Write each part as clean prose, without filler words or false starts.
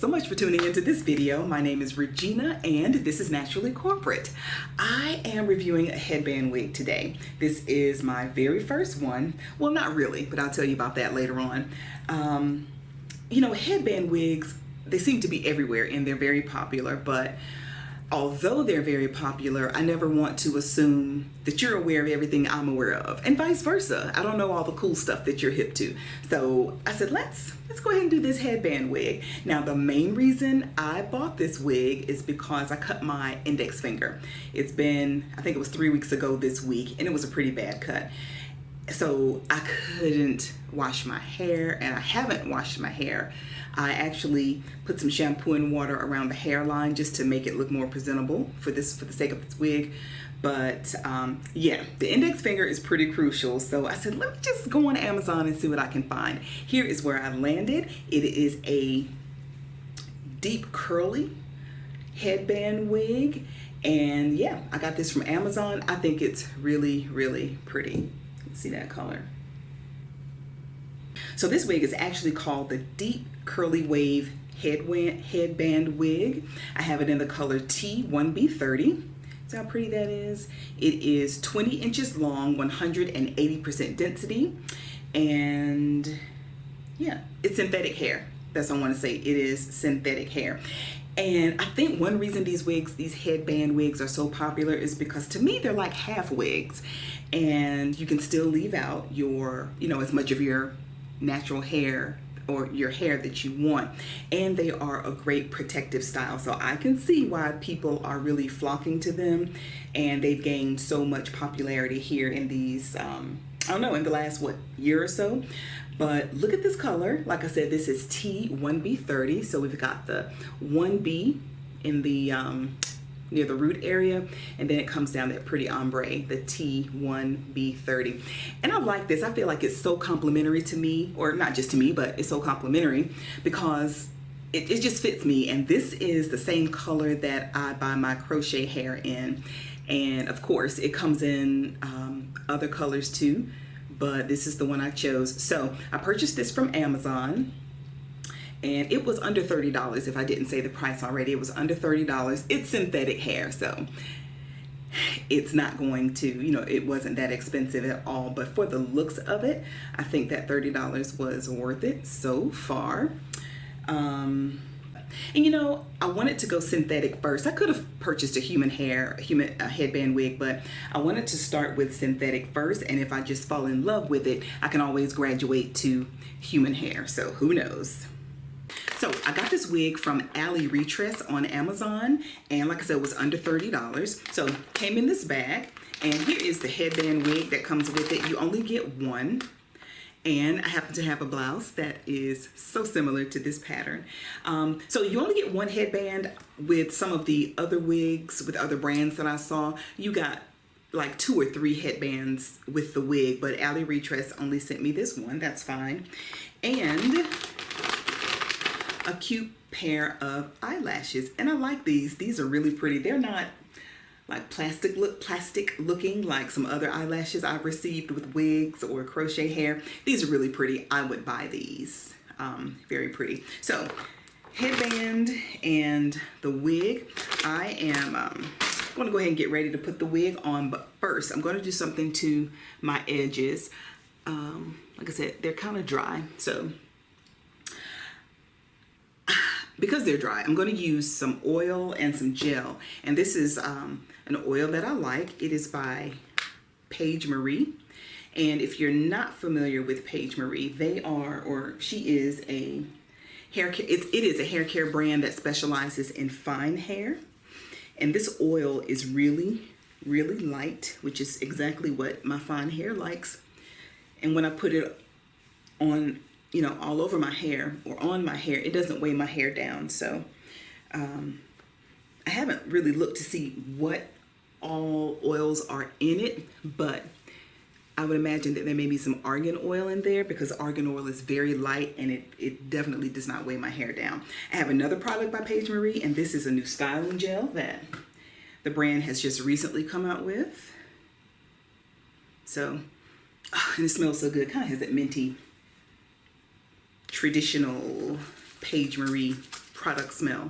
so much for tuning into this video. My name is Regina and this is Naturally Corporate. I am reviewing a headband wig today. This is my very first one. Well, not really, but I'll tell you about that later on. You know, headband wigs, they seem to be everywhere and they're very popular, but although they're very popular, I never want to assume that you're aware of everything I'm aware of, and vice versa. I don't know all the cool stuff that you're hip to. So I said, let's go ahead and do this headband wig. Now, the main reason I bought this wig is because I cut my index finger. It's been, I think it was 3 weeks ago this week, and it was a pretty bad cut. So I couldn't wash my hair, and I haven't washed my hair. I actually put some shampoo and water around the hairline just to make it look more presentable for the sake of this wig. But yeah, the index finger is pretty crucial. So I said, let me just go on Amazon and see what I can find. Here is where I landed. It is a deep curly headband wig. And yeah, I got this from Amazon. I think it's really, really pretty. See that color? So this wig is actually called the Deep Curly Wave Headband Wig. I have it in the color T1B30. See how pretty that is? It is 20 inches long, 180% density, and yeah, it's synthetic hair. That's what I want to say. It is synthetic hair. And I think one reason these headband wigs are so popular is because to me they're like half wigs, and you can still leave out your, as much of your natural hair or your hair that you want, and they are a great protective style. So I can see why people are really flocking to them, and they've gained so much popularity here in these I don't know, in the last year or so. But look at this color. Like I said, this is T1B30. So we've got the 1B in the near the root area, and then it comes down that pretty ombre, the T1B30. And I like this. I feel like it's so complimentary to me, or not just to me, but it's so complimentary because it just fits me. And this is the same color that I buy my crochet hair in. And of course it comes in other colors too, but this is the one I chose. So I purchased this from Amazon, and it was under $30. If I didn't say the price already, it was under $30. It's synthetic hair, so it's not going to, it wasn't that expensive at all. But for the looks of it, I think that $30 was worth it so far. And I wanted to go synthetic first. I could have purchased a headband wig, but I wanted to start with synthetic first, and if I just fall in love with it, I can always graduate to human hair, so who knows. So I got this wig from Allyreetress on Amazon, and like I said, it was under $30. So came in this bag, and here is the headband wig that comes with it. You only get one. And I happen to have a blouse that is so similar to this pattern. So you only get one headband. With some of the other wigs, with other brands that I saw, you got like 2 or 3 headbands with the wig, but Allyreetress only sent me this one. That's fine. And a cute pair of eyelashes. And I like these. These are really pretty. They're not like plastic looking like some other eyelashes I've received with wigs or crochet hair. These are really pretty. I would buy these. Very pretty. So headband and the wig. I am going to go ahead and get ready to put the wig on, but first I'm going to do something to my edges. Like I said, they're kind of dry, so because they're dry, I'm going to use some oil and some gel. And this is an oil that I like. It is by Paige Marie. And if you're not familiar with Paige Marie, she is a hair care, it is a hair care brand that specializes in fine hair. And this oil is really, really light, which is exactly what my fine hair likes. And when I put it on, all over my hair or on my hair, it doesn't weigh my hair down. So I haven't really looked to see what all oils are in it, but I would imagine that there may be some argan oil in there because argan oil is very light and it definitely does not weigh my hair down. I have another product by Paige Marie, and this is a new styling gel that the brand has just recently come out with. So, and it smells so good. Kind of has that minty, traditional Paige Marie product smell,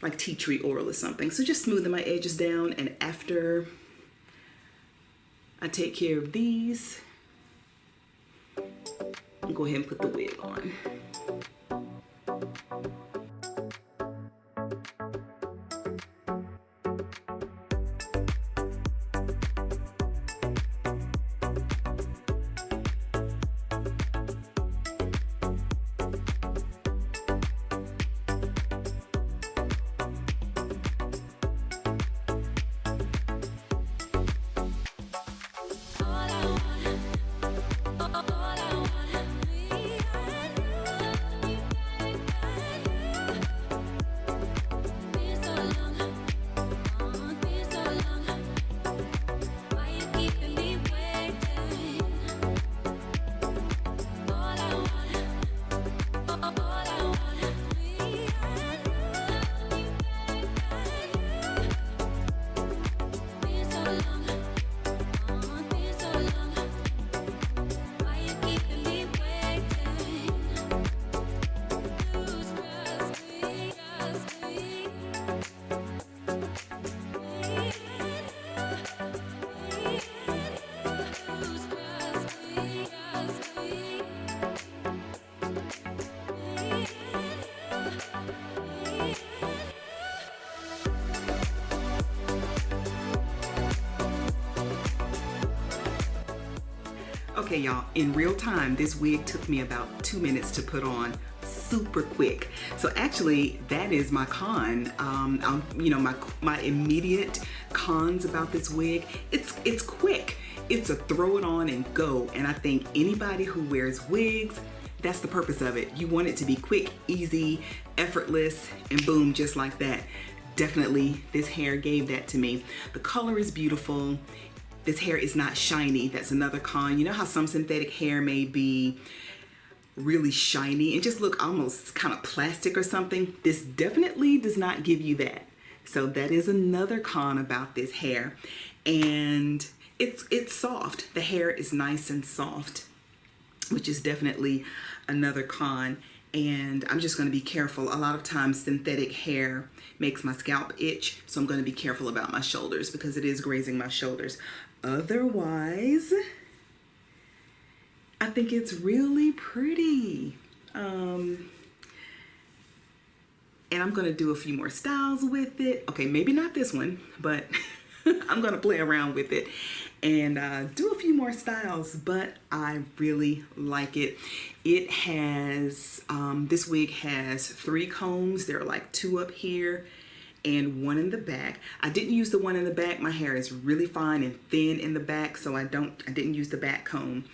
like tea tree oil or something. So just smoothing my edges down, and after I take care of these, I'll go ahead and put the wig on. Okay, y'all, in real time, this wig took me about 2 minutes to put on, super quick. So actually, that is my con. You know, my immediate cons about this wig. It's quick. It's a throw it on and go. And I think anybody who wears wigs, that's the purpose of it. You want it to be quick, easy, effortless, and boom, just like that. Definitely, this hair gave that to me. The color is beautiful. This hair is not shiny. That's another con. You know how some synthetic hair may be really shiny and just look almost kind of plastic or something? This definitely does not give you that. So that is another con about this hair. And it's soft. The hair is nice and soft, which is definitely another con. And I'm just going to be careful. A lot of times synthetic hair makes my scalp itch, so I'm going to be careful about my shoulders because it is grazing my shoulders. Otherwise, I think it's really pretty. And I'm going to do a few more styles with it. Okay, maybe not this one, but I'm going to play around with it and do a few more styles, but I really like it. It has, this wig has 3 combs. There are like 2 up here and 1 in the back. I didn't use the one in the back. My hair is really fine and thin in the back, so I didn't use the back comb.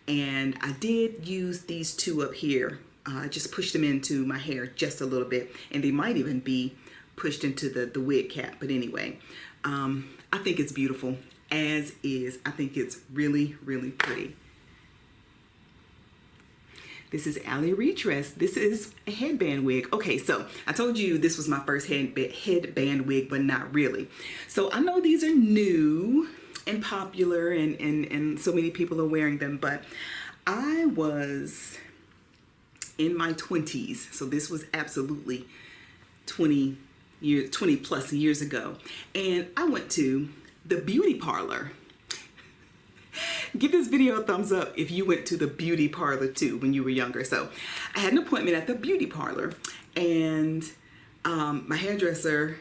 And I did use these 2 up here. I just pushed them into my hair just a little bit, and they might even be pushed into the wig cap. But anyway, I think it's beautiful as is. I think it's really, really pretty. This is Allyreetress. This is a headband wig. Okay, so I told you this was my first headband wig, but not really. So I know these are new and popular and so many people are wearing them, but I was in my 20s. So this was absolutely 20 plus years ago. And I went to the beauty parlor. Give this video a thumbs up if you went to the beauty parlor too when you were younger. So I had an appointment at the beauty parlor, and my hairdresser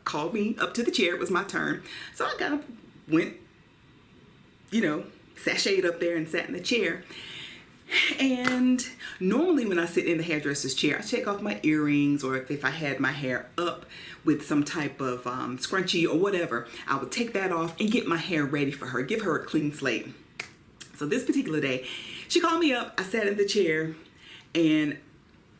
called me up to the chair. It was my turn. So I kind of went, you know, sashayed up there and sat in the chair. And normally when I sit in the hairdresser's chair, I take off my earrings, or if I had my hair up with some type of scrunchie or whatever, I would take that off and get my hair ready for her, give her a clean slate. So this particular day, she called me up, I sat in the chair, and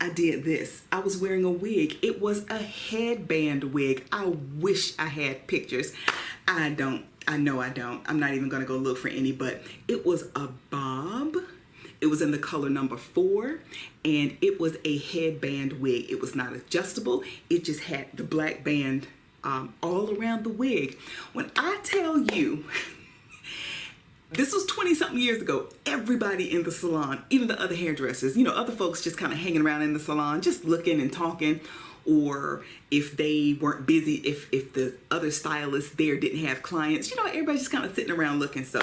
I did this. I was wearing a wig. It was a headband wig. I wish I had pictures. I don't. I know I don't. I'm not even gonna go look for any, but it was a bob. It was in the color number 4, and it was a headband wig. It was not adjustable. It just had the black band all around the wig. When I tell you, This was 20 something years ago. Everybody in the salon, even the other hairdressers, you know, other folks just kind of hanging around in the salon, just looking and talking. Or if they weren't busy, if the other stylists there didn't have clients, you know, everybody's just kind of sitting around looking. So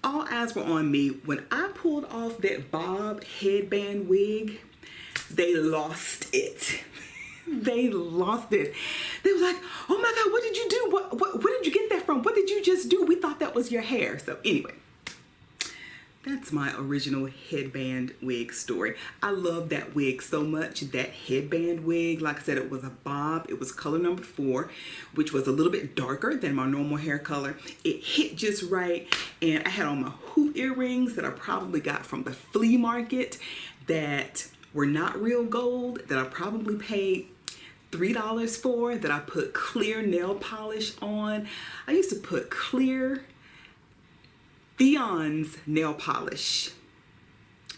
all eyes were on me. When I pulled off that bob headband wig, they lost it. They lost it. They were like, oh my God, what did you do? Where did you get that from? What did you just do? We thought that was your hair. So anyway, that's my original headband wig story. I love that wig so much. That headband wig, like I said, it was a bob. It was color number 4, which was a little bit darker than my normal hair color. It hit just right. And I had on my hoop earrings that I probably got from the flea market that were not real gold, that I probably paid $3 for, that I put clear nail polish on. I used to put clear Theon's nail polish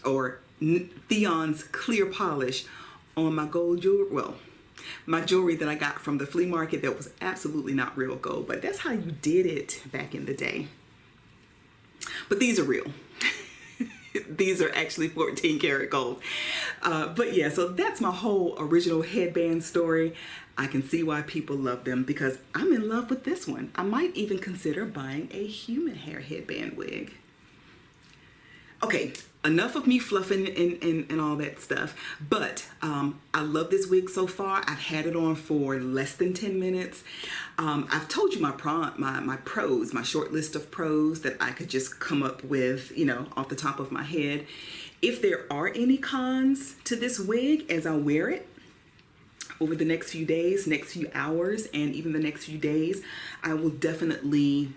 or Theon's clear polish on my gold jewelry. Well, my jewelry that I got from the flea market that was absolutely not real gold, but that's how you did it back in the day. But these are real. These are actually 14 karat gold. But yeah, so that's my whole original headband story. I can see why people love them because I'm in love with this one. I might even consider buying a human hair headband wig. Okay, enough of me fluffing and all that stuff, but I love this wig so far. I've had it on for less than 10 minutes. I've told you my pros, my short list of pros that I could just come up with, you know, off the top of my head. If there are any cons to this wig as I wear it over the next few days, next few hours, and even the next few days, I will definitely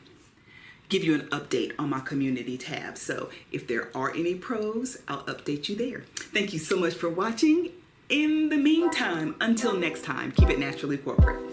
give you an update on my community tab. So if there are any pros, I'll update you there. Thank you so much for watching. In the meantime, until next time, keep it naturally corporate.